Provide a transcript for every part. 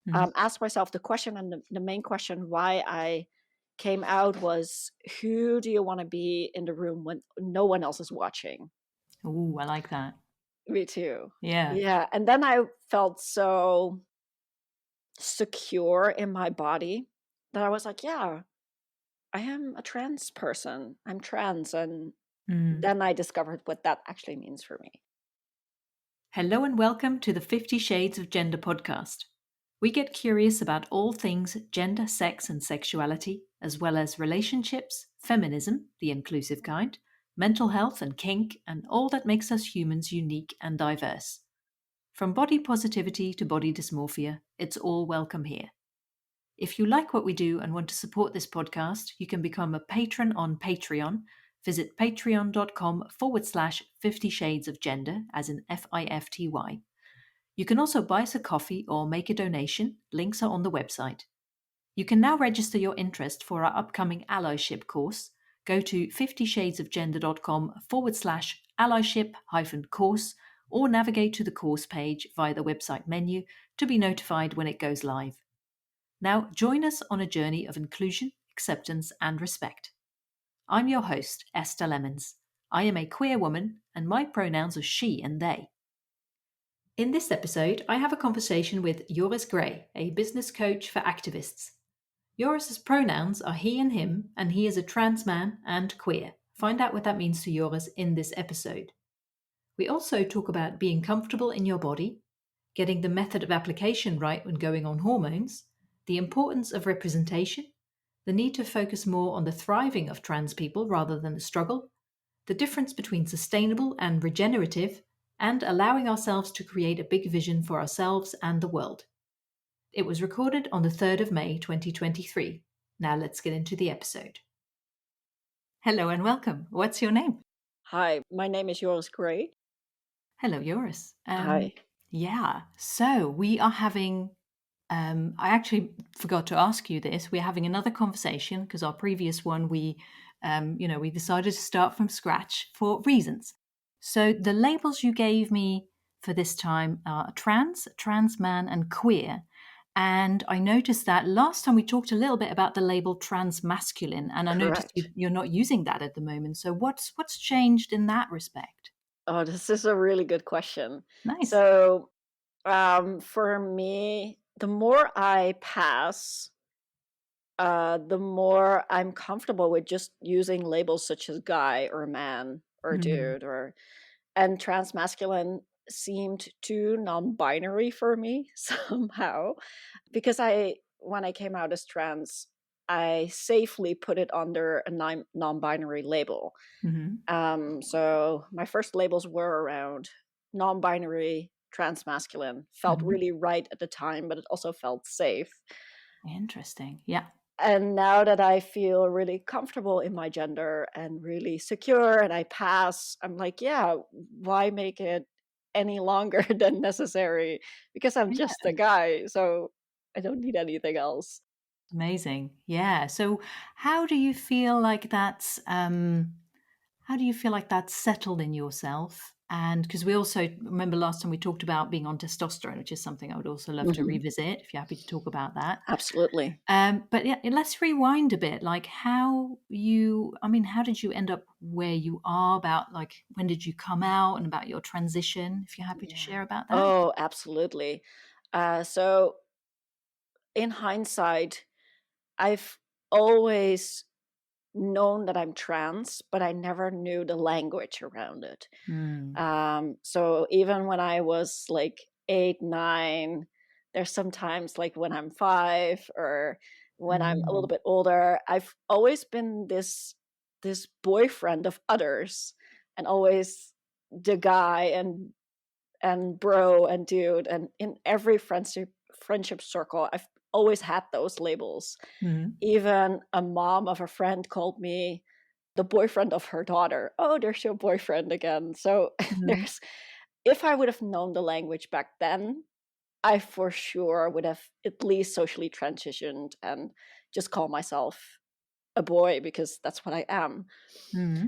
Mhm. asked myself the question, and the main question why I came out was, who do you want to be in the room when no one else is watching? Ooh, I like that. Me too. Yeah. Yeah. And then I felt so secure in my body that I was like, yeah, I am a trans person. I'm trans. And Mm. then I discovered what that actually means for me. Hello and welcome to the 50 Shades of Gender podcast. We get curious about all things gender, sex, and sexuality, as well as relationships, feminism, the inclusive kind, mental health and kink, and all that makes us humans unique and diverse. From body positivity to body dysmorphia, it's all welcome here. If you like what we do and want to support this podcast, you can become a patron on Patreon. Visit patreon.com/50 Shades of Gender, as in FIFTY. You can also buy us a coffee or make a donation. Links are on the website. You can now register your interest for our upcoming allyship course. Go to 50shadesofgender.com/allyship-course or navigate to the course page via the website menu to be notified when it goes live. Now, join us on a journey of inclusion, acceptance, and respect. I'm your host, Esther Lemons. I am a queer woman, and my pronouns are she and they. In this episode, I have a conversation with Joris Grey, a business coach for activists. Joris's pronouns are he and him, and he is a trans man and queer. Find out what that means to Joris in this episode. We also talk about being comfortable in your body, getting the method of application right when going on hormones, the importance of representation, the need to focus more on the thriving of trans people rather than the struggle, the difference between sustainable and regenerative, and allowing ourselves to create a big vision for ourselves and the world. It was recorded on the 3rd of May 2023. Now let's get into the episode. Hello and welcome. What's your name? Hi, my name is JORIS GREY. Hello, Joris. Hi. Yeah, so we are having I actually forgot to ask you this. We're having another conversation because our previous one, we decided to start from scratch for reasons. So the labels you gave me for this time are trans man, and queer. And I noticed that last time we talked a little bit about the label trans masculine, and I noticed Correct. you're not using that at the moment. So what's changed in that respect? Oh, this is a really good question. Nice. So, for me, the more I pass, the more I'm comfortable with just using labels such as guy or man or Mm, dude and transmasculine seemed too non-binary for me somehow because when I came out as trans, I safely put it under a non-binary label. hmm So my first labels were around non-binary, transmasculine. Felt hmm really right at the time, but it also felt safe. Interesting. Yeah. And now that I feel really comfortable in my gender and really secure and I pass, I'm like, yeah, why make it any longer than necessary? Because I'm just a guy, so I don't need anything else. Amazing. Yeah. So how do you feel like that's settled in yourself? And because we also remember last time we talked about being on testosterone, which is something I would also love to Mhm. revisit if you're happy to talk about that. Absolutely. But yeah, let's rewind a bit. Like how did you end up where you are? About like when did you come out and about your transition? If you're happy to Yeah. share about that. Oh, absolutely. So in hindsight, I've always known that I'm trans, but I never knew the language around it. Hmm. So even when I was like 8, 9, there's sometimes like when I'm 5 or when I'm a little Mm. bit older, I've always been this boyfriend of others and always the guy and bro and dude, and in every friendship circle I've always had those labels. Hmm. Even a mom of a friend called me the boyfriend of her daughter. Oh, there's your boyfriend again. So Hmm. there's if I would have known the language back then, I for sure would have at least socially transitioned and just call myself a boy because that's what I am. Hmm.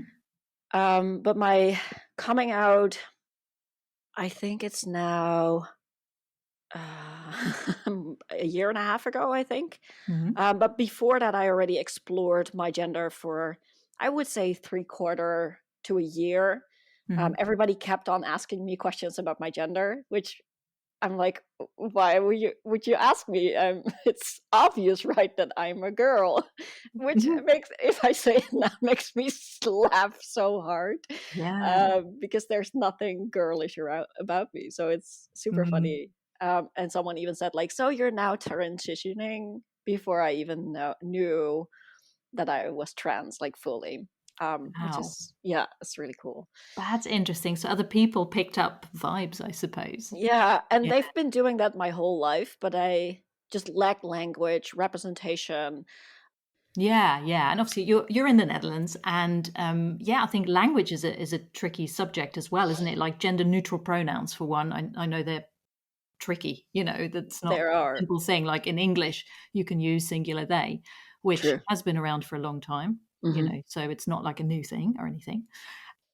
But my coming out, I think it's now a year and a half ago, I think. Hmm. But before that, I already explored my gender for, I would say, 3/4 to a year. Hmm. Everybody kept on asking me questions about my gender, which I'm like, why would you ask me? It's obvious, right, that I'm a girl, which makes, if I say it now, makes me laugh so hard, Yeah. because there's nothing girlish about me. So it's super Mm. funny. And someone even said, like, so you're now transitioning, before I even knew that I was trans, like, fully. Which Wow. is, yeah, it's really cool. That's interesting. So other people picked up vibes, I suppose. Yeah, and Yeah. they've been doing that my whole life, but I just lack language, representation. Yeah, yeah, and obviously you're in the Netherlands, and yeah, I think language is a tricky subject as well, isn't it? Like gender neutral pronouns for one. I know they're tricky. That's not There a are. simple thing. Like in English, you can use singular they, which True. has been around for a long time. Hmm. So it's not like a new thing or anything.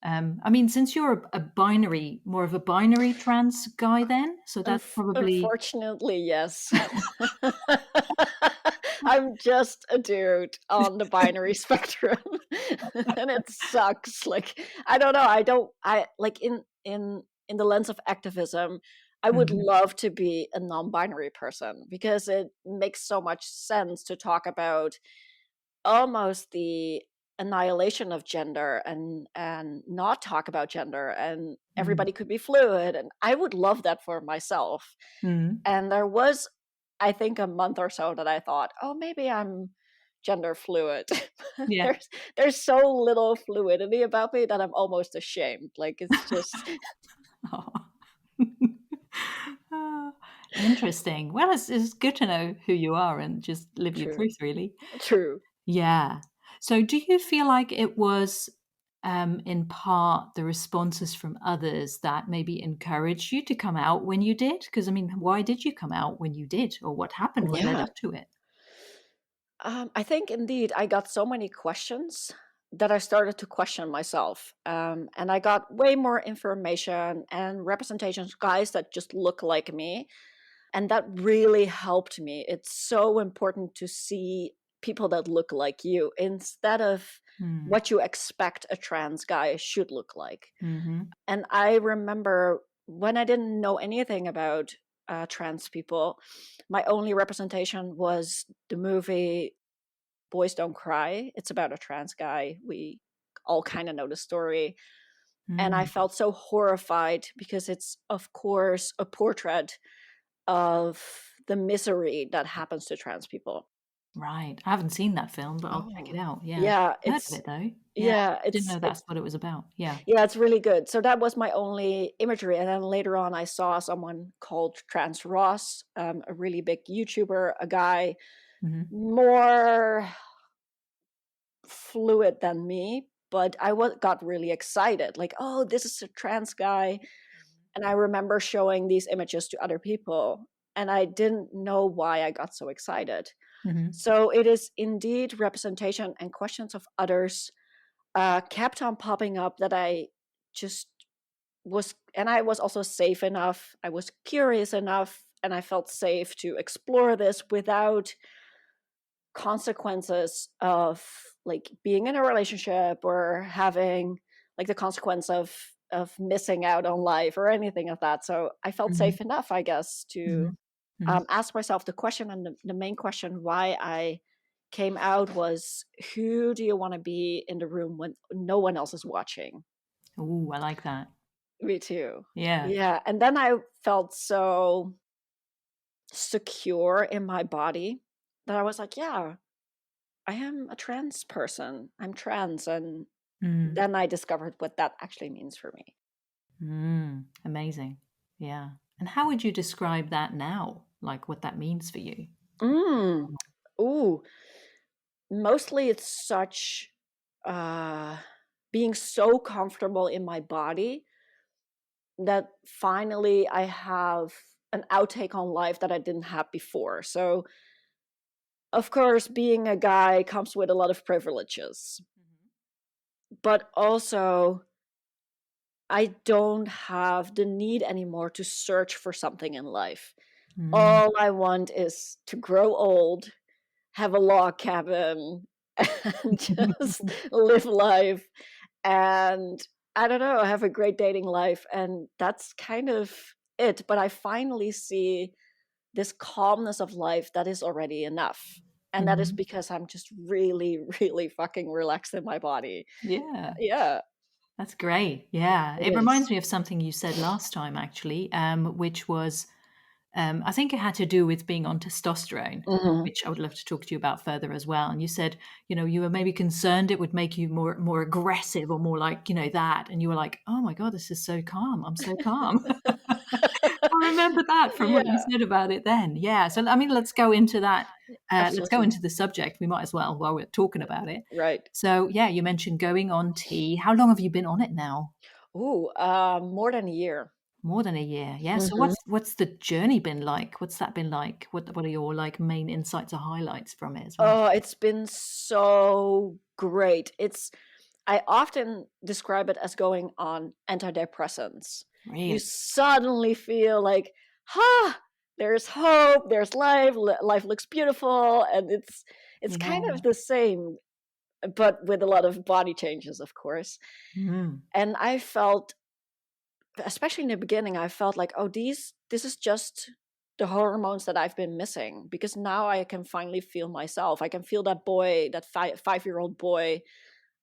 I mean, since you're a binary, more of a binary trans guy, then so that's probably Unfortunately, yes. I'm just a dude on the binary spectrum, and it sucks. Like, I don't know. I like, in the lens of activism, I would Mhm, love to be a non-binary person, because it makes so much sense to talk about almost the annihilation of gender, and not talk about gender, and mm, everybody could be fluid, and I would love that for myself. mm. And there was, I think, a month or so that I thought, oh, maybe I'm gender fluid. Yeah. There's so little fluidity about me that I'm almost ashamed. Like, it's just Aw. Ah, interesting. Well, it's good to know who you are and just live your true. truth, really. True. Yeah. So do you feel like it was, in part, the responses from others that maybe encouraged you to come out when you did? Because, I mean, why did you come out when you did? Or what happened? What led Yeah. up to it? I think indeed I got so many questions that I started to question myself. And I got way more information and representations, guys that just look like me. And that really helped me. It's so important to see people that look like you instead of Mm. what you expect a trans guy should look like. Mhm. And I remember when I didn't know anything about trans people, my only representation was the movie Boys Don't Cry. It's about a trans guy. We all kind of know the story. And I Mm. felt so horrified because it's, of course, a portrait of the misery that happens to trans people. Right. I haven't seen that film, but I'll check it Oh. out. Yeah. Yeah, Heard of it though. Yeah. yeah, Didn't know that's what it was about. Yeah. it's really good. So that was my only imagery, and then later on, I saw someone called Trans Ross, a really big YouTuber, a guy Mhm. more fluid than me, but got really excited, like, oh, this is a trans guy. And I remember showing these images to other people, and I didn't know why I got so excited. Mhm. So it is indeed representation and questions of others kept on popping up that I just and I was also safe enough. I was curious enough, and I felt safe to explore this without consequences of, like, being in a relationship or having, like, the consequence of missing out on life or anything of that. So I felt Mhm. safe enough, I guess, to Mhm. Mhm. ask myself the question, and the main question why I came out was, who do you want to be in the room when no one else is watching? Ooh, I like that. Me too. Yeah. Yeah, and then I felt so secure in my body that I was like, yeah, I am a trans person. I'm trans. And Mm. then I discovered what that actually means for me. Mm. Amazing. Yeah. And how would you describe that now? Like what that means for you? Mm. Ooh. Mostly it's such uh being so comfortable in my body that finally I have an outtake on life that I didn't have before. So of course, being a guy comes with a lot of privileges, Mhm. but also I don't have the need anymore to search for something in life. Mm. All I want is to grow old, have a log cabin, and just live life. And I don't know, have a great dating life. And that's kind of it. But I finally see this calmness of life that is already enough. And that is Mhm. because I'm just really, really fucking relaxed in my body. Yeah. Yeah, That's great. Yeah. it It is. reminds me of something you said last time, actually, which was I think it had to do with being on testosterone, Mhm. which I would love to talk to you about further as well. And you said, you were maybe concerned it would make you more aggressive or more like, that. And you were like, oh my God, this is so calm. I'm so calm. I remember that from what you Yeah, said about it then. Yeah. So, I mean, let's go into that. Let's go absolutely. into the subject. We might as well while we're talking about it. Right. So, yeah, you mentioned going on tea. How long have you been on it now? Ooh, more than a year. More than a year. Yeah. So Mhm. what's the journey been like? What's that been like? What are your like main insights or highlights from it as well? Oh, it's been so great. I often describe it as going on antidepressants. You Really? suddenly feel like, ha, there's hope, there's life, life looks beautiful, and it's kind Yeah. of the same, but with a lot of body changes, of course. Mm. And I felt, especially in the beginning, I felt like, oh, this is just the hormones that I've been missing, because now I can finally feel myself. I can feel that boy, that 5-year-old boy,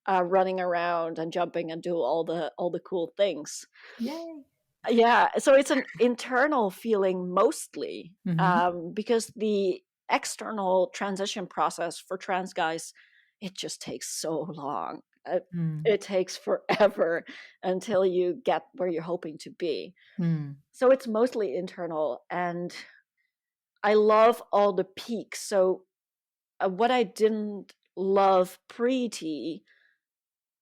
running around and jumping and do all the cool things. Yay. Yeah, so it's an internal feeling mostly, Mm-hmm. because the external transition process for trans guys, it just takes so long. Mm. It takes forever until you get where you're hoping to be. Mm. So it's mostly internal, and I love all the peaks. So what I didn't love pre-T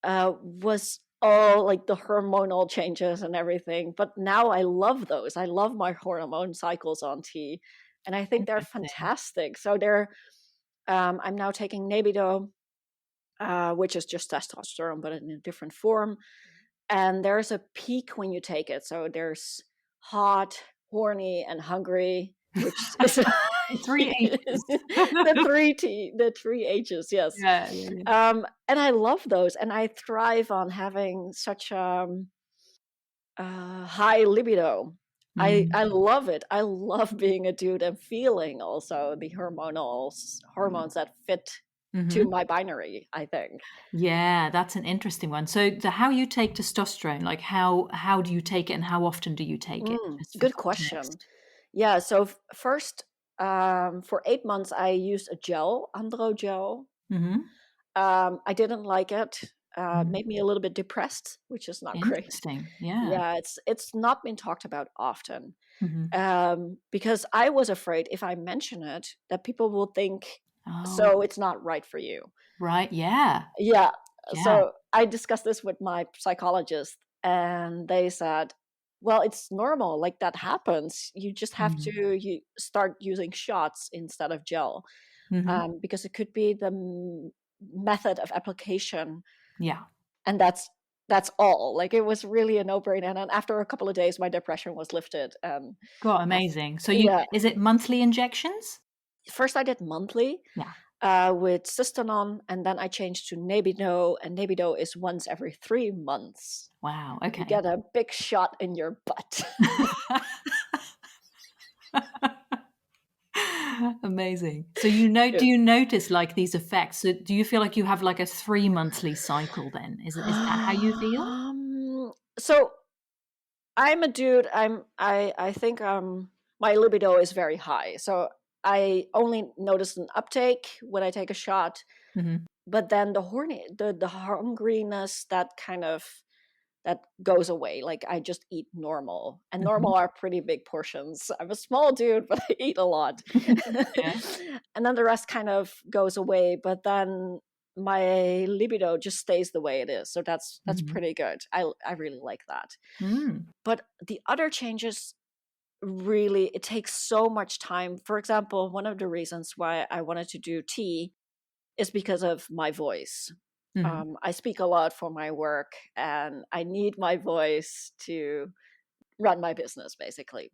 was all like the hormonal changes and everything. But now I love those. I love my hormone cycles on tea, and I think they're Interesting. fantastic. So I'm now taking Nebido, which is just testosterone, but in a different form. And there's a peak when you take it. So there's hot, horny, and hungry, which is Three H's. the three H's, yes. Yeah, yeah, yeah. And I love those, and I thrive on having such high libido. I Mm. love it. I love being a dude and feeling also the hormones that fit to Mm-hmm. my binary, I think. Yeah, that's an interesting one. So how you take testosterone, like how do you take it and how often do you take it? Just for Good question. context. Yeah, so first, for 8 months, I used a gel, androgel. Mm-hmm. I didn't like it. Mm-hmm. Made me a little bit depressed, which is not great. Interesting. Yeah. Yeah, it's not been talked about often, Mm-hmm. because I was afraid if I mention it that people will think, Oh, so it's not right for you. right. Yeah. Yeah, Yeah. so I discussed this with my psychologist, and they said, well, it's normal, like that happens. You just have Mm. to you start using shots instead of gel, Mhm. because it could be the method of application, Yeah. and that's all. Like it was really a no-brainer. And then after a couple of days, my depression was lifted. God, af- amazing. So you yeah, is it monthly injections? first I did monthly, Yeah. with Cystanon, and then I changed to Nebido, and Nebido is once every 3 months. Wow, You okay. get a big shot in your butt. Amazing. So you know Yeah. do you notice, like, these effects? So do you feel like you have, like, a 3 monthly cycle then? Is that how you feel? So I'm a dude. I think my libido is very high. So I only notice an uptake when I take a shot, Mhm. but then the hungriness, that goes away. Like I just eat normal, and Mhm. normal are pretty big portions. I'm a small dude, but I eat a lot. Yeah. And then the rest kind of goes away, but then my libido just stays the way it is. So that's Mhm. pretty good. I really like that. Mm. But the other changes, really, it takes so much time. For example, one of the reasons why I wanted to do tea is because of my voice. Mhm. I speak a lot for my work, and I need my voice to run my business, basically.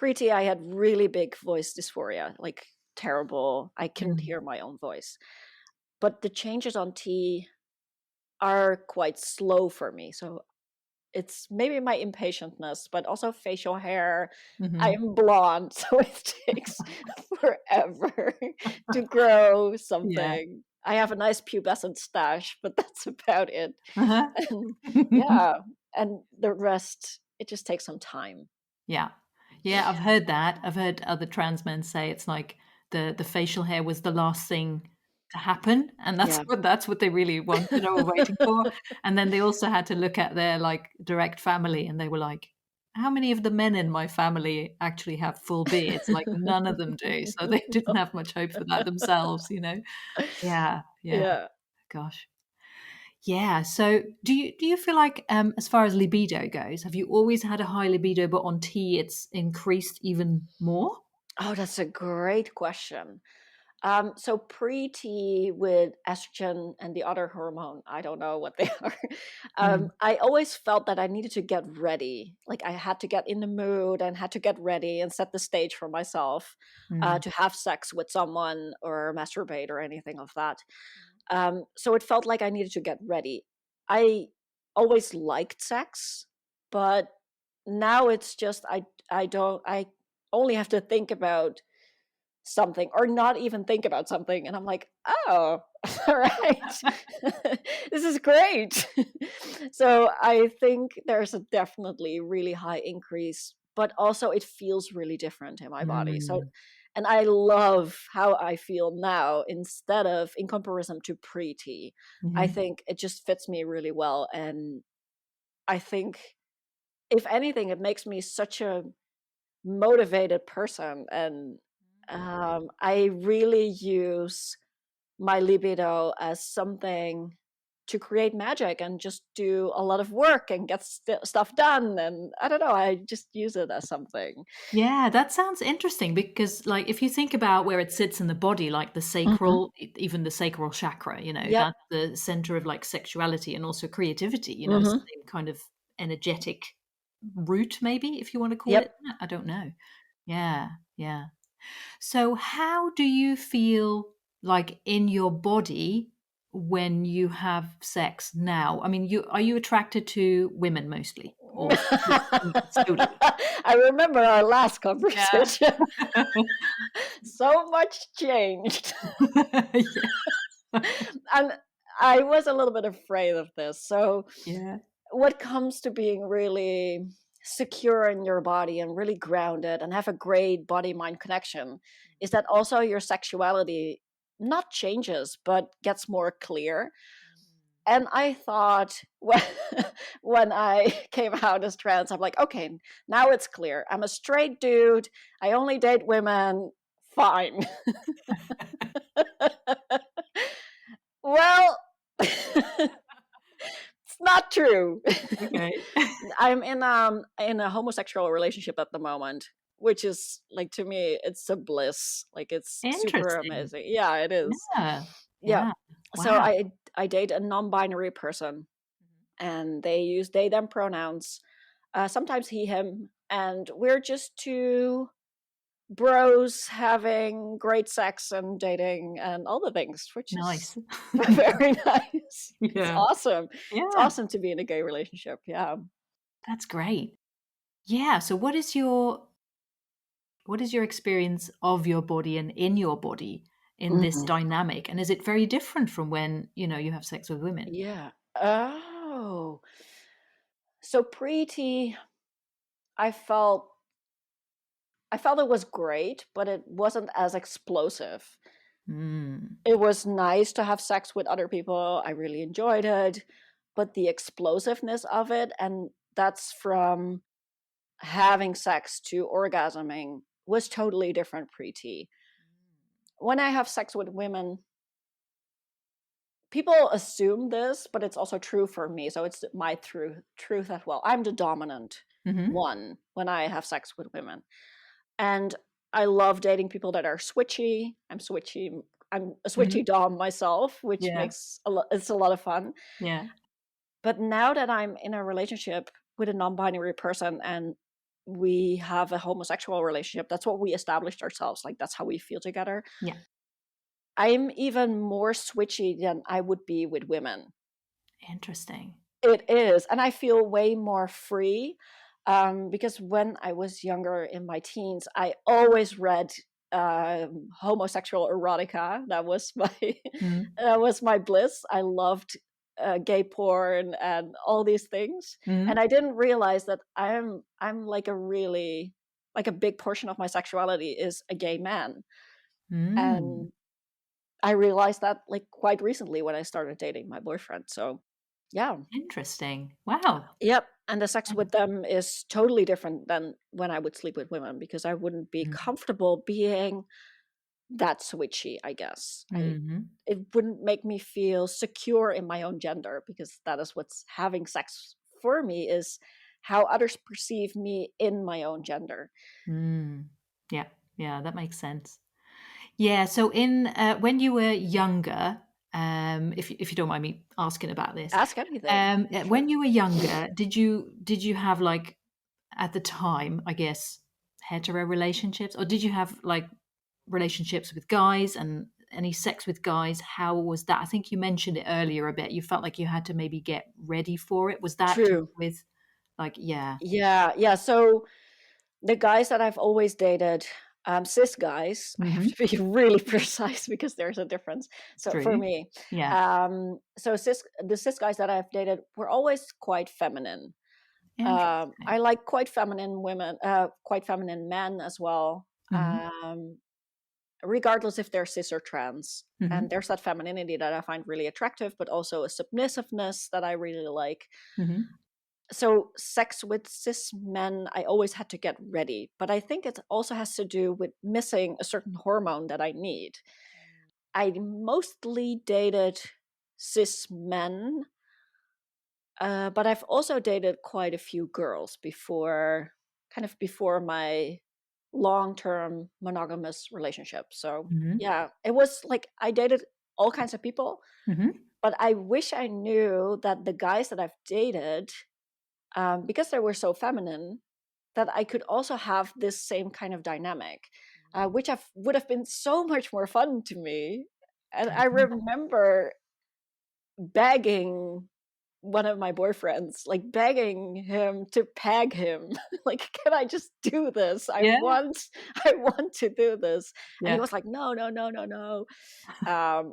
Pre-T, I had really big voice dysphoria, like terrible. I couldn't hear my own voice. But the changes on T are quite slow for me. So it's maybe my impatientness, but also facial hair. Mm-hmm. I'm blonde, so it takes forever to grow Yeah. something. I have a nice pubescent stash, but that's about it. Uh-huh. And yeah, and the rest, it just takes some time. Yeah. Yeah, I've heard that. I've heard other trans men say it's like the facial hair was the last thing to happen, and Yeah. that's what they really wanted or were waiting for. And then they also had to look at their like direct family, and they were like, "How many of the men in my family actually have full beards?" Like none of them do, so they didn't have much hope for that themselves, you know. Yeah, yeah. Yeah. Gosh. Yeah. So do you feel like as far as libido goes, have you always had a high libido, but on T it's increased even more? Oh, that's a great question. So pre-T with estrogen and the other hormone, I don't know what they are. Mm, I always felt that I needed to get ready. Like I had to get in the mood and had to get ready and set the stage for myself mm. to have sex with someone or masturbate or anything of that. So it felt like I needed to get ready. I always liked sex, but now it's just I only have to think about something or not even think about something, and I'm like, oh, all right. This is great. So I think there's a definitely really high increase, but also it feels really different in my body. So, Mm. and I love how I feel now instead of in comparison to pre-T. I Mhm. think it just fits me really well, and I think if anything it makes me such a motivated person, and I really use my libido as something to create magic and just do a lot of work and get stuff done, and I don't know, I just use it as something. Yeah, that sounds interesting because, like, if you think about where it sits in the body, like the Mhm. sacral, even the sacral chakra, Yep. that's the center of like sexuality and also creativity, Hmm. same kind of energetic root, maybe, if you want to call Yep. it that. I don't know. Yeah, yeah. So, how do you feel like in your body when you have sex now? I mean, you are you attracted to women mostly or solely? I remember our last Yeah. conversation. So much changed. Yeah. And I was a little bit afraid of this. So Yeah. what comes to being really secure in your body and really grounded and have a great body mind connection is that also your sexuality not changes but gets more clear. And I thought when I came out as trans, I'm like, okay, now it's clear. I'm a straight dude. I only date women. Fine. Well, it's not true. Okay. I'm in a homosexual relationship at the moment, which is like to me it's a bliss. Like it's super Interesting. amazing. Yeah, it is. Yeah. Yeah. Yeah. So Wow. I date a non-binary person, and they use they them pronouns. Sometimes he him, and we're just two bros having great sex and dating and all the things, which is Nice. very nice. It's Yeah. awesome. It's Yeah. awesome to be in a gay relationship. Yeah. That's great. Yeah. So what is your experience of your body and in your body in this Mhm. dynamic? And is it very different from when, you have sex with women? Yeah. Oh. So pre-T, I felt I felt it was great, but it wasn't as explosive. Mm. It was nice to have sex with other people. I really enjoyed it, but the explosiveness of it, and that's from having sex to orgasming, was totally different pre-T. When I have sex with women, people assume this, but it's also true for me. So it's my truth as well. I'm the dominant Mhm. one when I have sex with women. And I love dating people that are switchy. I'm switchy. I'm a Mhm. switchy dom myself, which Yeah. makes it's a lot of fun. Yeah. But now that I'm in a relationship with a non-binary person and we have a homosexual relationship. That's what we established ourselves. Like, that's how we feel together. Yeah. I'm even more switchy than I would be with women. Interesting. It is. And I feel way more free, because when I was younger in my teens, I always read homosexual erotica. That was my Mm. that was my bliss. I loved gay porn and all these things, and Mm. I didn't realize that I'm like a really, like, a big portion of my sexuality is a gay man, Mm. and I realized that, like, quite recently when I started dating my boyfriend. So, yeah. Interesting. Wow. Yep, and the sex Yeah. with them is totally different than when I would sleep with women, because I wouldn't be Mm. comfortable being that switchy, I guess. Mhm. It wouldn't make me feel secure in my own gender, because that is what's having sex for me, is how others perceive me in my own gender. Mm. Yeah. Yeah, that makes sense. Yeah, so in when you were younger, if you don't mind me asking about this, Ask anything. when Sure. you were younger, did you have, like, at the time, I guess, hetero relationships, or did you have, like, relationships with guys and any sex with guys? How was that? I think you mentioned it earlier a bit. You felt like you had to maybe get ready for it. Was that to do True. with, like, yeah. Yeah, yeah. So the guys that I've always dated, cis guys, I have Mhm. to be really precise because there's a difference. So for True. me, Yeah. so the cis guys that I've dated were always quite feminine. I Interesting. like quite feminine women, quite feminine men as well, Mhm. regardless if they're cis or trans. And Mhm. there's that femininity that I find really attractive, but also a submissiveness that I really like. Mhm. So sex with cis men, I always had to get ready, but I think it also has to do with missing a certain hormone that I need. I mostly dated cis men, but I've also dated quite a few girls before, kind of before my long-term monogamous relationship. So Mhm. yeah, it was like I dated all kinds of people, Mhm. but I wish I knew that the guys that I've dated, because they were so feminine, that I could also have this same kind of dynamic, which would have been so much more fun to me. And I remember begging one of my boyfriends, like begging him to peg him. Like, can I just do this? Yeah. I want to do this. And he Yeah. was like, no, no, no, no, no. I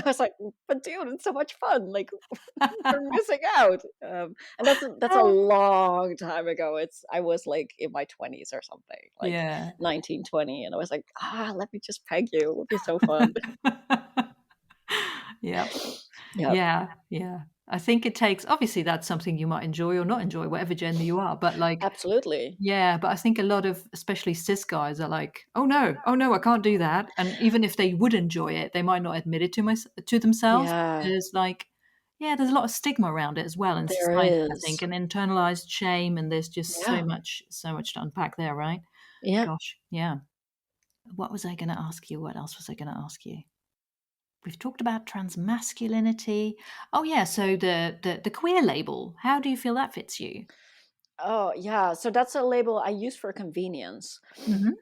was like, but dude, it's so much fun. Like, you're missing out. And that's a Oh. long time ago. I was like in my 20s or something, like Yeah. 19, 20, and I was like, let me just peg you. It would be so fun. Yep. Yeah, Yeah, yeah. I think it takes, obviously, that's something you might enjoy or not enjoy, whatever gender you are, but, like, absolutely. yeah, but I think a lot of, especially cis guys, are like, "Oh, no. Oh, no, I can't do that," and even if they would enjoy it, they might not admit it to themselves Yeah, because, like, yeah, there's a lot of stigma around it as well in there society, I think, is. and internalized shame, and there's just Yeah, so much to unpack there, right? yeah. Gosh, yeah. What was I gonna ask you? What else was I gonna ask you? We've talked about transmasculinity. Oh, yeah, so the queer label, how do you feel that fits you? Oh, yeah. So that's a label I use for convenience, Mhm,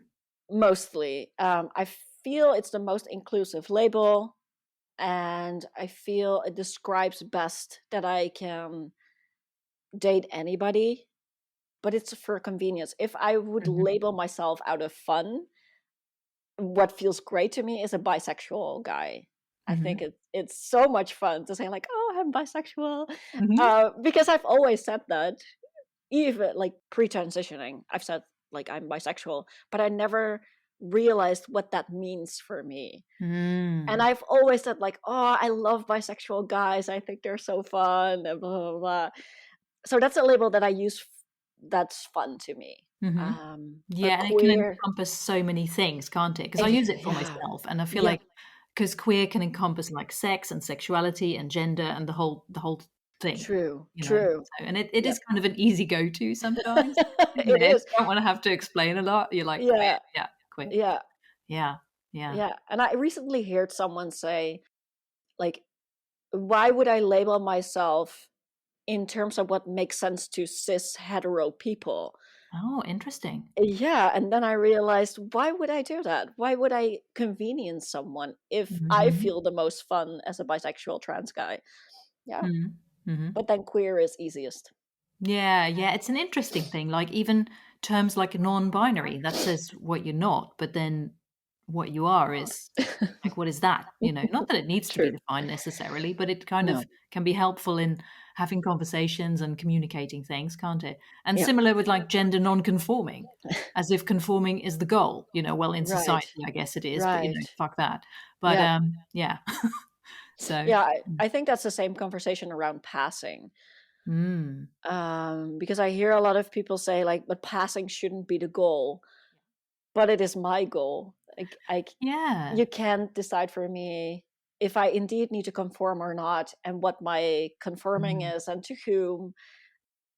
mostly. I feel it's the most inclusive label, and I feel it describes best that I can date anybody, but it's for convenience. If I would mhm, label myself out of fun, what feels great to me is a bisexual guy. I think mhm, it's so much fun to say like, "Oh, I'm bisexual," mhm, because I've always said that, even like pre-transitioning. I've said like I'm bisexual, but I never realized what that means for me. And mm, I've always said like, "Oh, I love bisexual guys. I think they're so fun," and blah blah blah. So that's a label that I use. That's fun to me. mhm. But Yeah, and it can queer, encompass so many things, can't it? Because I use it for yeah, myself, and I feel yeah, like, because queer can encompass, like, sex and sexuality and gender and the whole thing, true, you know? true. So, and it Yeah, is kind of an easy go-to sometimes. You it know, if is. you don't wanna have to explain a lot, you're like, "Queer, Yeah, yeah, queer." yeah, Yeah, yeah. yeah. And I recently heard someone say, like, why would I label myself in terms of what makes sense to cis hetero people? Oh, interesting. Yeah, and then I realized, why would I do that? Why would I convenience someone if I Mhm. feel the most fun as a bisexual trans guy? Yeah, Mhm. Mhm. but then queer is easiest. Yeah, yeah, it's an interesting thing, like, even terms like non-binary, that says what you're not, but then what you are is like, what is that? You know, not that it needs to be True. defined necessarily, but it kind of No. can be helpful in having conversations and communicating things, can't it? And Yeah. similar with, like, gender non-conforming, as if conforming is the goal, well, in Right. society, I guess it is, but, Right. fuck that. But, Yeah. yeah. So Yeah, I think that's the same conversation around passing. mm, Because I hear a lot of people say like, but passing shouldn't be the goal, but it is my goal. yeah. You can't decide for me if I indeed need to conform or not, and what my conforming Mm, is and to whom.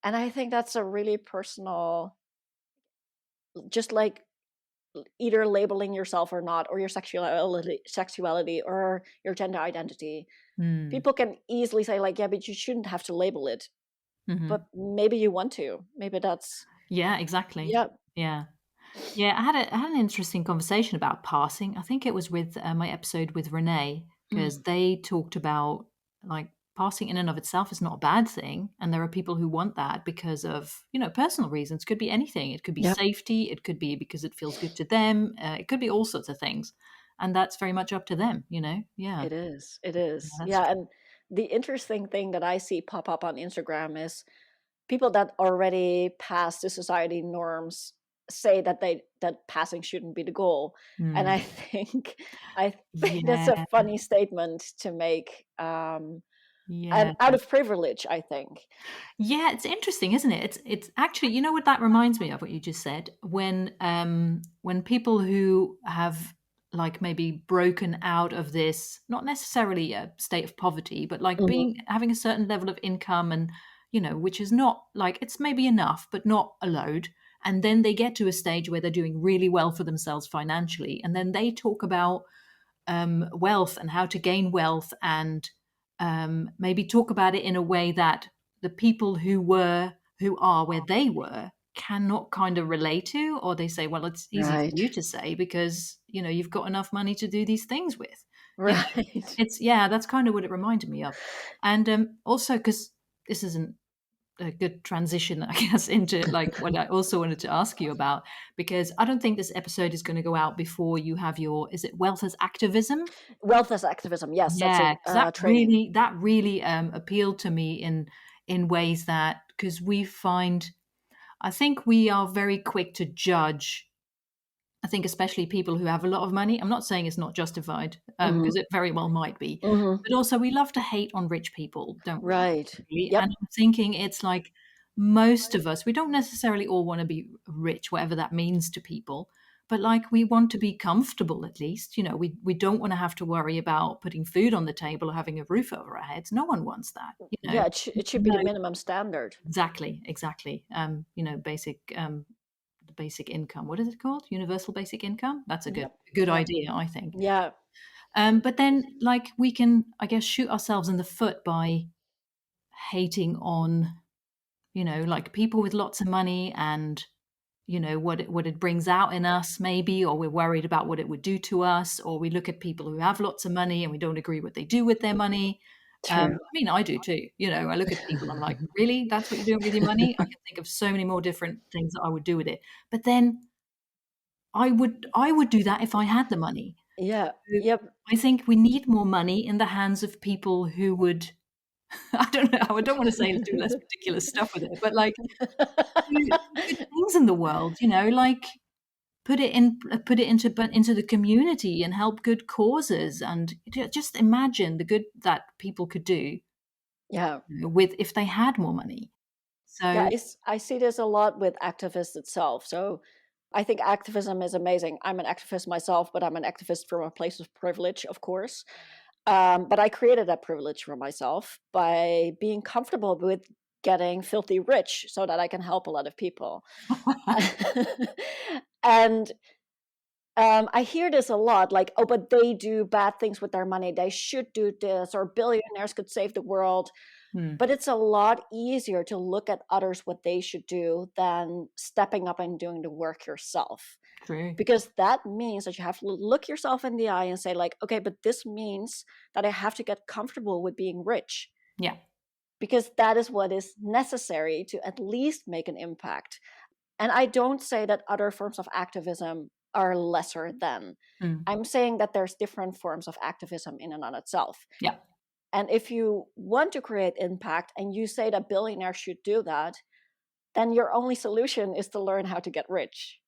And I think that's a really personal, just like either labeling yourself or not, or your sexuality or your gender identity. mm, People can easily say like, yeah, but you shouldn't have to label it. mhm. But maybe you want to. Maybe that's, Yeah, exactly. yeah. Yeah. Yeah, I had an interesting conversation about passing. I think it was with, my episode with Renee, because Mm. they talked about, like, passing in and of itself is not a bad thing, and there are people who want that because of, personal reasons. Could be anything. It could be Yeah, safety, it could be because it feels good to them, it could be all sorts of things, and that's very much up to them, you know? Yeah. it is. It Yeah, is. that's Yeah. true. And the interesting thing that I see pop up on Instagram is people that already pass the society norms say that that passing shouldn't be the goal. And Mm. I think I think that's Yeah, a funny statement to make. And yeah. out of privilege, I think. Yeah, it's interesting, isn't it? It's actually, you know what that reminds me of, what you just said, when people who have, like, maybe broken out of this, not necessarily a state of poverty, but like Mhm. being having a certain level of income, and which is not, like, it's maybe enough but not a load, and then they get to a stage where they're doing really well for themselves financially, and then they talk about wealth and how to gain wealth, and maybe talk about it in a way that the people who are where they were cannot kind of relate to, or they say, well, it's easy for Right. you to say because you've got enough money to do these things with. you know Right. it's, yeah, that's kind of what it reminded me of. And also, because this isn't a good transition, I guess, into like what I also wanted to ask you about, because I don't think this episode is going to go out before you have your, is it wealth as activism? Wealth as activism. Yes, that's Yeah, a because that training. really appealed to me in ways that, because we find, I think we are very quick to judge. I think especially people who have a lot of money. I'm not saying it's not justified, Hmm. because it very well might be, Hmm. but also we love to hate on rich people, don't we? Right. Really? Yep. And I'm thinking it's like most of us, we don't necessarily all want to be rich, whatever that means to people. But like we want to be comfortable at least. We don't want to have to worry about putting food on the table or having a roof over our heads. No one wants that. Yeah, it should be No, the minimum standard. exactly, exactly. The basic income. What is it called? Universal basic income. That's a Yep. good Yep. idea, I think. Yeah. But then, like, we can, I guess, shoot ourselves in the foot by hating on, like, people with lots of money, and what it brings out in us, maybe, or we're worried about what it would do to us, or we look at people who have lots of money and we don't agree what they do with their money. True. I mean, I do too. I look at people, I'm like, really? That's what you're doing with your money? I can think of so many more different things that I would do with it. But then I would do that if I had the money. Yeah. So Yep. I think we need more money in the hands of people who would, I don't know, I don't want to say do less ridiculous stuff with it, but like do good things in the world, like put it into the community and help good causes, and just imagine the good that people could do, Yeah. with, if they had more money. Yeah, So I see this a lot with activists itself. So I think activism is amazing. I'm an activist myself, but I'm an activist from a place of privilege, of course. But I created that privilege for myself by being comfortable with getting filthy rich so that I can help a lot of people. And I hear this a lot, like, oh, but they do bad things with their money. They should do this, or billionaires could save the world. Mm. But it's a lot easier to look at others what they should do than stepping up and doing the work yourself. True. Because that means that you have to look yourself in the eye and say, like, okay, but this means that I have to get comfortable with being rich, Yeah. because that is what is necessary to at least make an impact. And I don't say that other forms of activism are lesser than. Mm. I'm saying that there's different forms of activism in and on itself. Yeah. And if you want to create impact and you say that billionaires should do that, then your only solution is to learn how to get rich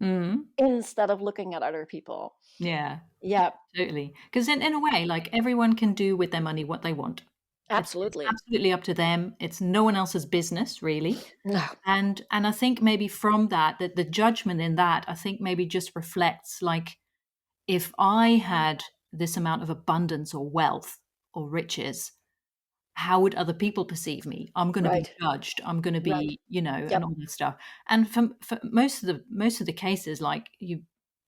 Mm. instead of looking at other people. Yeah. Yeah, Totally. Because in a way, like everyone can do with their money what they want. It's absolutely. absolutely up to them. It's no one else's business, really. No. And I think maybe from that, the judgment in that, I think maybe just reflects like if I had this amount of abundance or wealth or riches, how would other people perceive me? I'm going to be Right. judged. I'm going to Right. be, and Yep. all that stuff. And for most of the cases, like you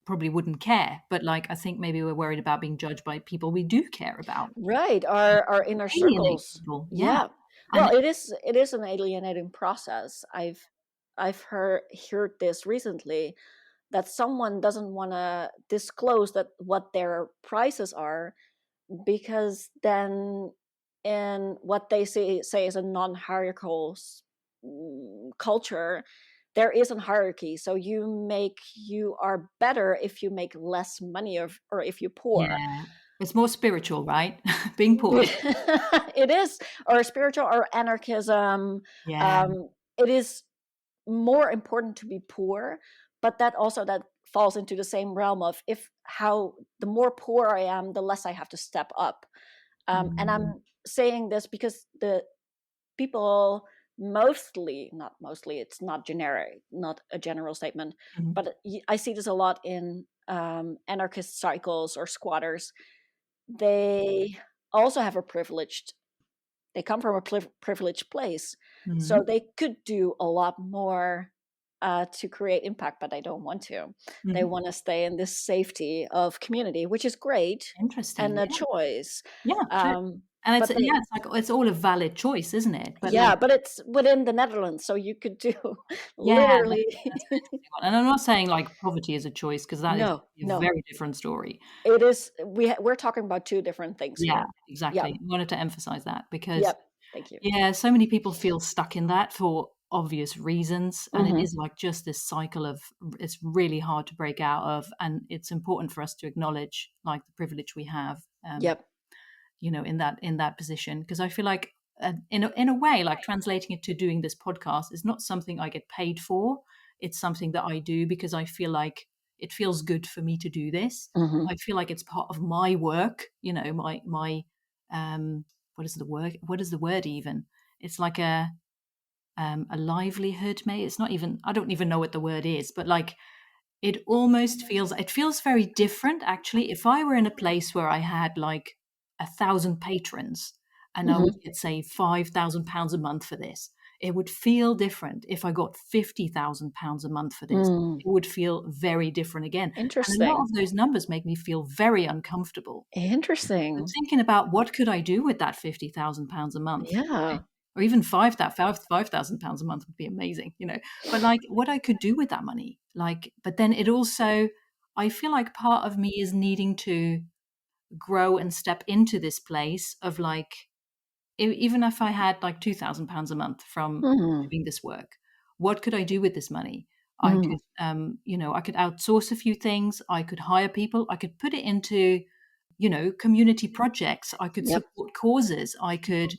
probably wouldn't care, but like I think maybe we're worried about being judged by people we do care about. Right. Our inner Alienate circles. people, yeah. Yeah. Well, And it is an alienating process. I've heard this recently, that someone doesn't want to disclose that what their prices are, because then in what they say is a non-hierarchical culture, there is a hierarchy. So you are better if you make less money, or if you're poor. yeah, it's more spiritual, right? Being poor. It is, or spiritual, or anarchism. Yeah. It is more important to be poor, but that falls into the same realm of, if how the more poor I am, the less I have to step up. And Mm, I'm saying this because the people, mostly, not mostly, it's not generic, not a general statement, mhm. but I see this a lot in anarchist cycles or squatters. They also have a privileged they come from a privileged place, so Mhm. they could do a lot more to create impact, but they don't want to. They Mhm. want to stay in this safety of community, which is great Interesting, and a yeah. choice. Yeah, true. Um, And but they, it's like it's all a valid choice, isn't it? But like yeah, but it's within the Netherlands, so you could do yeah, literally. that's an interesting one. And I'm not saying like poverty is a choice because that is No, a no, very different story. it is. We're talking about two different things Yeah, here. exactly. Yep. I wanted to emphasize that because Yep. Thank you. yeah, so many people feel stuck in that for obvious reasons, and it Hmm. is like just this cycle of it's really hard to break out of, and it's important for us to acknowledge like the privilege we have, Yep. in that position because I feel like in a way like translating it to doing this podcast is not something I get paid for. It's something that I do because I feel like it feels good for me to do this. Hmm. I feel like it's part of my work, my um what is the word even? It's like a livelihood, maybe. It's not even, I don't even know what the word is, but like it feels very different actually. If I were in a place where I had like 1,000 patrons and I would Hmm. get say £5,000 a month for this, it would feel different. If I got £50,000 a month for this, Mm. it would feel very different again. And a lot Interesting. of those numbers make me feel very uncomfortable. I'm Interesting. thinking about what could I do with that £50,000 a month, Yeah. or even £5,000 a month would be amazing. But like what I could do with that money, like, but then it also, I feel like part of me is needing to grow and step into this place of like, even if I had like £2,000 a month from Mhm. doing this work, what could I do with this money? I Mhm. could, I could outsource a few things. I could hire people. I could put it into, community projects. I could Yep. support causes. I could,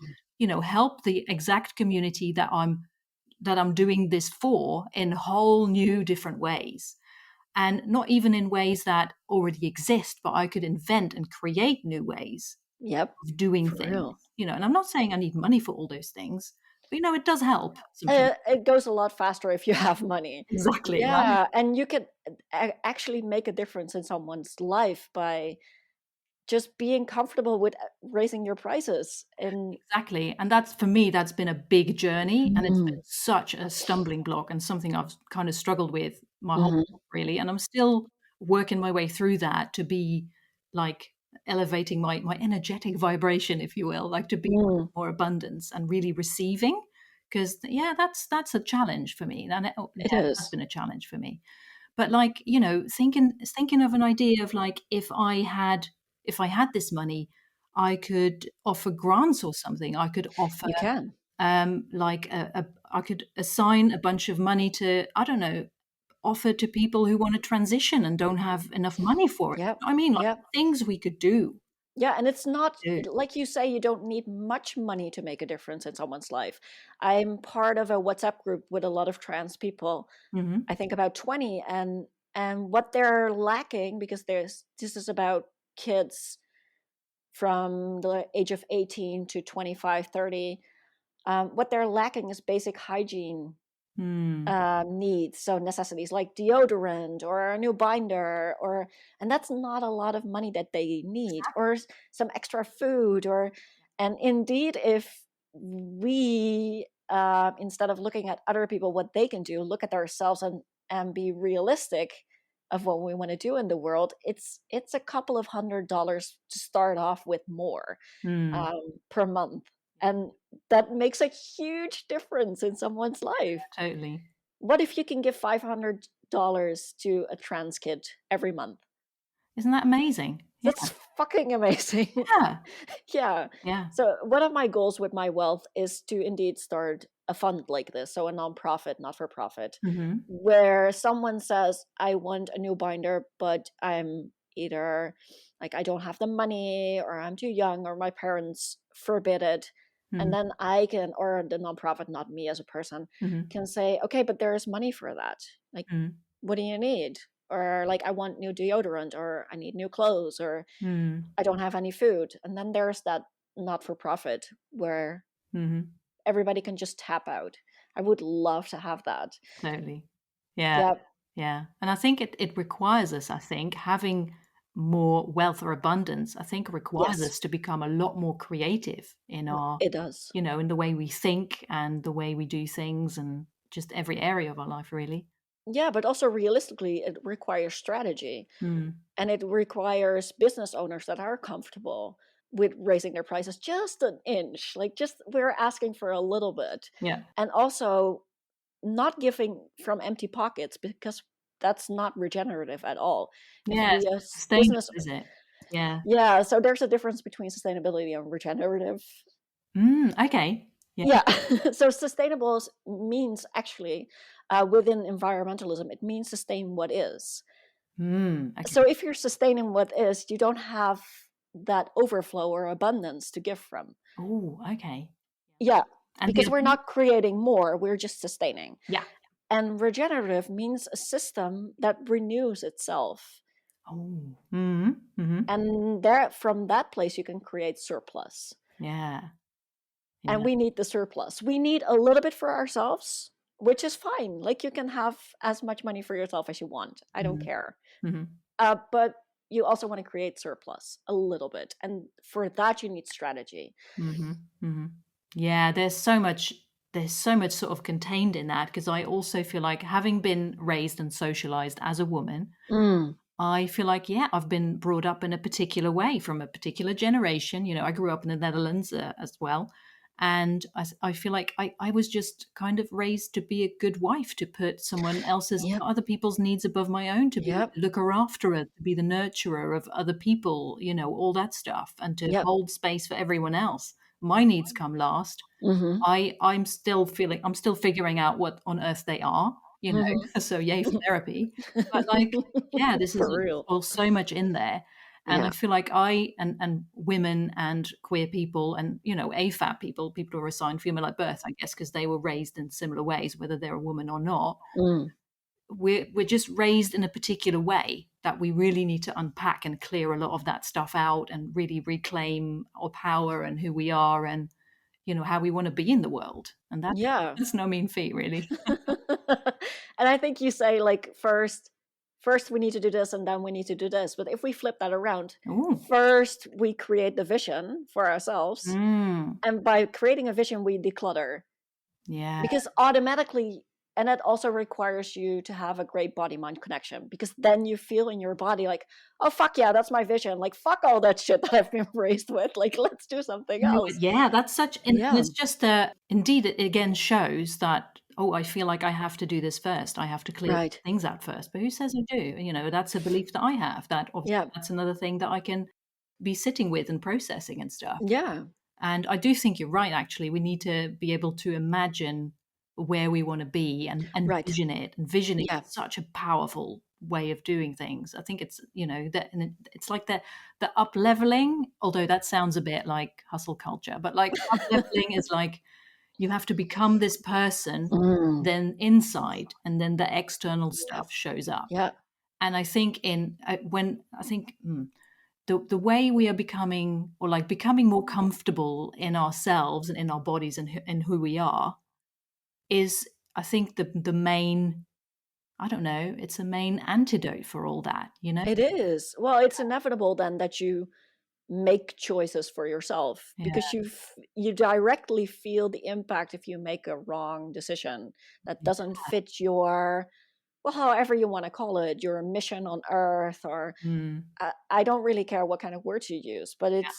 help the exact community that I'm doing this for in whole new different ways. And not even in ways that already exist, but I could invent and create new ways Yep. of doing For things. real. And I'm not saying I need money for all those things, but it does help sometimes. It goes a lot faster if you have money. Exactly, right? Yeah, and you can actually make a difference in someone's life by just being comfortable with raising your prices. And Exactly. And that's, for me, that's been a big journey. And it's mm, been such a stumbling block and something I've kind of struggled with my whole mhm. life, really. And I'm still working my way through that to be like elevating my energetic vibration, if you will, like to be Mm, more abundance and really receiving. Because yeah, that's a challenge for me. And it yeah, it has is. been a challenge for me. But like, thinking of an idea of like if I had this money, I could offer grants or something. I could offer You can. like I could assign a bunch of money to, I don't know, offer to people who want to transition and don't have enough money for it. Yep. I mean, like Yep. things we could do. Yeah, and it's not Do. like you say, you don't need much money to make a difference in someone's life. I'm part of a WhatsApp group with a lot of trans people. Hmm. I think about 20, and what they're lacking, because this is about kids from the age of 18 to 25, 30. What they're lacking is basic hygiene Mm. needs, so necessities like deodorant or a new binder, or and that's not a lot of money that they need, or some extra food, or and indeed, if we instead of looking at other people what they can do, look at ourselves and be realistic of what we want to do in the world, it's a couple of $100 to start off with more Mm. per month, and that makes a huge difference in someone's life. Totally. What if you can give $500 to a trans kid every month? Isn't that amazing? Yeah. That's fucking amazing. Yeah. Yeah. Yeah. So one of my goals with my wealth is to indeed start a fund like this, so a nonprofit, not for profit, Hmm. where someone says, "I want a new binder, but I'm either like I don't have the money, or I'm too young, or my parents forbid it." And Hmm. then I can, or the nonprofit, not me as a person, Hmm. can say, "Okay, but there is money for that. Like, Mm. what do you need?" Or like, "I want new deodorant, or I need new clothes, or Mm. I don't have any food." And then there's that not for profit where Hmm. everybody can just tap out. I would love to have that. Totally. Yeah. Yeah. Yeah. And I think it requires us, I think, having more wealth or abundance, I think requires Yes, us to become a lot more creative in our, it does. in the way we think and the way we do things and just every area of our life, really. Yeah, but also realistically, it requires strategy, Mm. and it requires business owners that are comfortable with raising their prices just an inch. Like, just we're asking for a little bit. Yeah. And also not giving from empty pockets, because that's not regenerative at all. If Yeah, it's we not as sustainable, business is it? Yeah. Yeah, so there's a difference between sustainability and regenerative. Okay. Yeah. Yeah. So sustainable means actually, within environmentalism, it means sustain what is. Okay. So if you're sustaining what is, you don't have that overflow or abundance to give from. Oh, okay. Yeah, And the because we're abundance. not creating more, we're just sustaining. Yeah. And regenerative means a system that renews itself. Oh. Mhm. Mhm. And there, from that place, you can create surplus. Yeah. And Yeah. we need the surplus. We need a little bit for ourselves, which is fine. Like, you can have as much money for yourself as you want. I don't Mhm. care. Mhm. But you also want to create surplus a little bit. And for that, you need strategy. Mhm. Mhm. Yeah, there's so much sort of contained in that because I also feel like having been raised and socialized as a woman, Mm. I feel like, yeah, I've been brought up in a particular way from a particular generation. I grew up in the Netherlands as well. And I feel like I was just kind of raised to be a good wife, to put Yep. other people's needs above my own, to be Yep. the looker after it, to be the nurturer of other people, all that stuff, and to Yep. hold space for everyone else. My needs come last. Mm-hmm. I'm still figuring out what on earth they are, Mm-hmm. so yay for therapy. But like, yeah, this is For real. well, so much in there. And I Yeah. feel like I and women and queer people and, AFAB people who are assigned female at birth, I guess, because they were raised in similar ways, whether they're a woman or not. Mm. We're just raised in a particular way that we really need to unpack and clear a lot of that stuff out and really reclaim our power and who we are and, how we want to be in the world. And that's Yeah. that's no mean feat, really. And I think you say, like, first we need to do this, and then we need to do this. But if we flip that around, Ooh. first we create the vision for ourselves, Mm. and by creating a vision we declutter, Yeah. because automatically And that also requires you to have a great body-mind connection, because then you feel in your body like, oh, fuck yeah, that's my vision. Like, fuck all that shit that I've been raised with. Like, let's do something No, else. yeah, that's such, and Yeah, it's just indeed, it again shows that, oh, I feel like I have to do this first. I have to clear right. things out first. But who says I do? You know, that's a belief that I have. That obviously Yeah, that's another thing that I can be sitting with and processing and stuff. yeah, And I do think you're right, actually. We need to be able to imagine where we want to be and right. vision it. And visioning Yeah. is such a powerful way of doing things. I think it's, you know, that, and it's like the up leveling, although that sounds a bit like hustle culture, but like up leveling is like you have to become this person Mm, then inside, and then the external yeah, stuff shows up. yeah, And I think when I think the way we are becoming, or like becoming more comfortable in ourselves and in our bodies and and who we are, is, I think, the main, I don't know, it's a main antidote for all that, you know? it is. Well, it's inevitable then that you make choices for yourself, Yeah. because you directly feel the impact if you make a wrong decision that Yeah. doesn't fit your, well, however you want to call it, your mission on earth, or Mm. I don't really care what kind of words you use, but Yeah.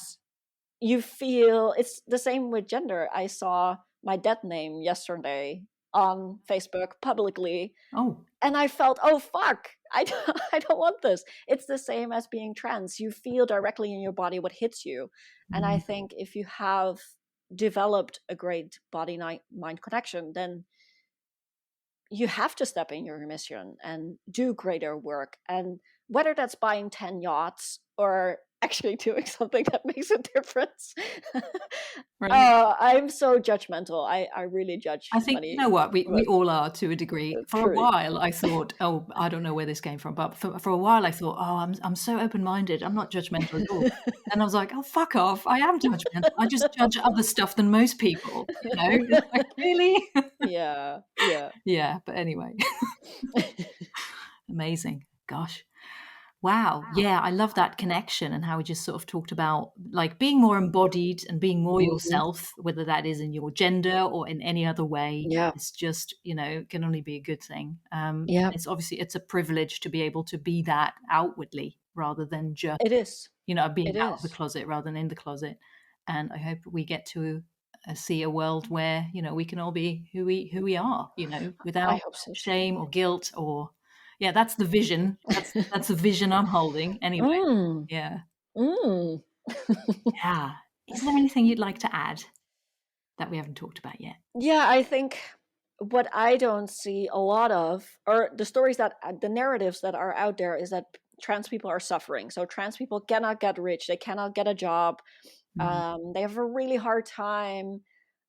you feel it's the same with gender. I saw my dead name yesterday on Facebook publicly, Oh. and I felt, oh fuck, I don't want this. It's the same as being trans. You feel directly in your body what hits you. And I Mm. think if you have developed a great body mind connection, then you have to step in your mission and do greater work. And whether that's buying 10 yachts or actually doing something that makes a difference. Right. I'm so judgmental. I really judge I think, you money, know what, we but all are to a degree. For a truly. while, I thought, oh, I don't know where this came from, but for a while, I thought, oh, I'm so open minded. I'm not judgmental at all. And I was like, oh, fuck off. I am judgmental. I just judge other stuff than most people. You know, it's like, really? Yeah, yeah. Yeah. But anyway, amazing. Gosh. Wow. Yeah, I love that connection and how we just sort of talked about like being more embodied and being more Mhm. yourself, whether that is in your gender or in any other way. Yeah, It's just, you know, can only be a good thing. yeah. It's obviously it's a privilege to be able to be that outwardly rather than just, It is. you know, being It out of the is. closet rather than in the closet. And I hope we get to see a world where, you know, we can all be who we are, you know, I without hope so too. shame or guilt or, yeah, that's the vision. That's the vision I'm holding anyway. Mm, Yeah. mm. Yeah. Is there anything you'd like to add that we haven't talked about yet? Yeah, I think what I don't see a lot of, or the stories that, the narratives that are out there, is that trans people are suffering. So trans people cannot get rich, they cannot get a job, Mm. they have a really hard time.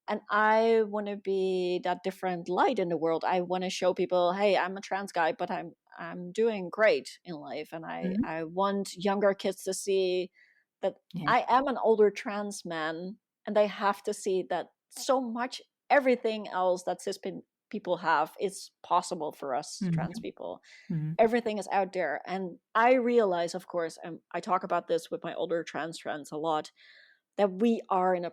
And I want to be that different light in the world. I want to show people, hey, I'm a trans guy, but I'm doing great in life, and Mhm. I want younger kids to see that Yeah. I am an older trans man, and they have to see that so much everything else that people have is possible for us trans Mhm. people. Mhm. Everything is out there, and I realize, of course, and I talk about this with my older trans friends a lot, that we are in a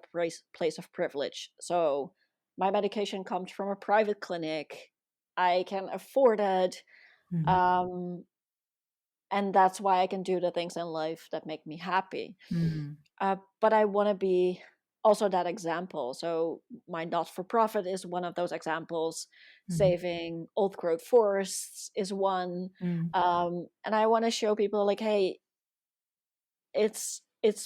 place of privilege. So my medication comes from a private clinic. I can afford it. Mhm. Um, and that's why I can do the things in life that make me happy. Mhm. But I want to be also that example. So my not for profit is one of those examples. Mhm. Saving old growth forests is one. Mhm. And I want to show people like, hey, it's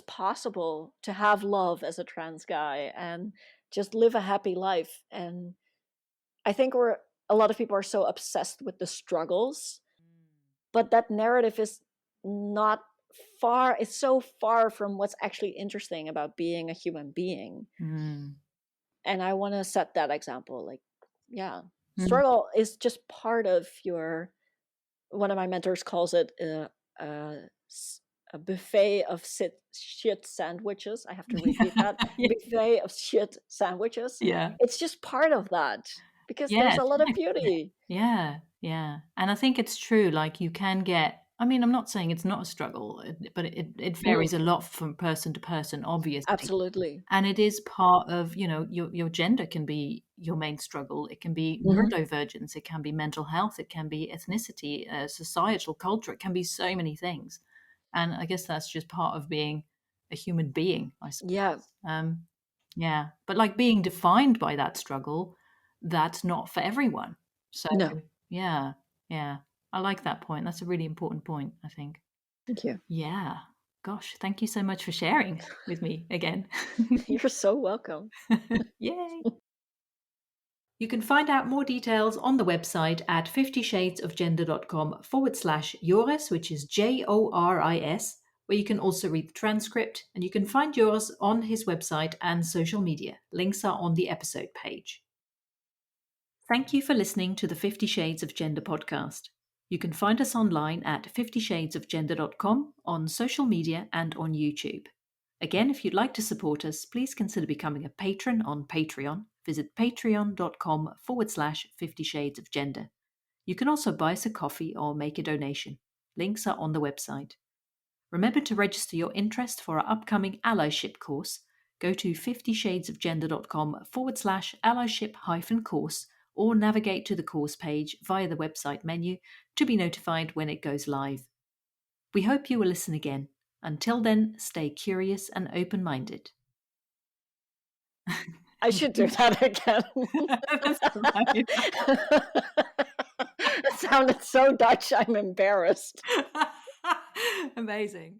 possible to have love as a trans guy and just live a happy life. And I think we're a lot of people are so obsessed with the struggles, but that narrative is not far, it's so far from what's actually interesting about being a human being. Mhm. And I want to set that example, like, yeah, Mhm. struggle is just part of your, one of my mentors calls it a, a buffet of shit sandwiches. I have to repeat that. Yeah. Buffet of shit sandwiches. Yeah. It's just part of that, because Yeah, there's a it's lot of life, isn't it? beauty. Yeah, yeah, and I think it's true, like, you can get, I mean, I'm not saying it's not a struggle, but it Mm, varies a lot from person to person, obviously. absolutely. And it is part of, you know, your gender can be, your main struggle. It can be Mhm. neurodivergence, it can be mental health, it can be ethnicity, societal culture, it can be so many things. And I guess that's just part of being a human being, I Yeah. suppose. Yeah, but like being defined by that struggle, that's not for everyone. So No. yeah, yeah, I like that point. That's a really important point, I think. Thank you. Yeah. Gosh, thank you so much for sharing with me again. You're so welcome. Yay. You can find out more details on the website at 50shadesofgender.com/Joris, which is JORIS, where you can also read the transcript, and you can find Joris on his website and social media. Links are on the episode page. Thank you for listening to the 50 Shades of Gender podcast. You can find us online at 50shadesofgender.com, on social media, and on YouTube. Again, if you'd like to support us, please consider becoming a patron on Patreon. Visit patreon.com/50 Shades of Gender. You can also buy us a coffee or make a donation. Links are on the website. Remember to register your interest for our upcoming allyship course. Go to 50shadesofgender.com/allyship-course or navigate to the course page via the website menu to be notified when it goes live. We hope you will listen again. Until then, stay curious and open-minded. I should do that again. That's right. It sounded so Dutch, I'm embarrassed. Amazing.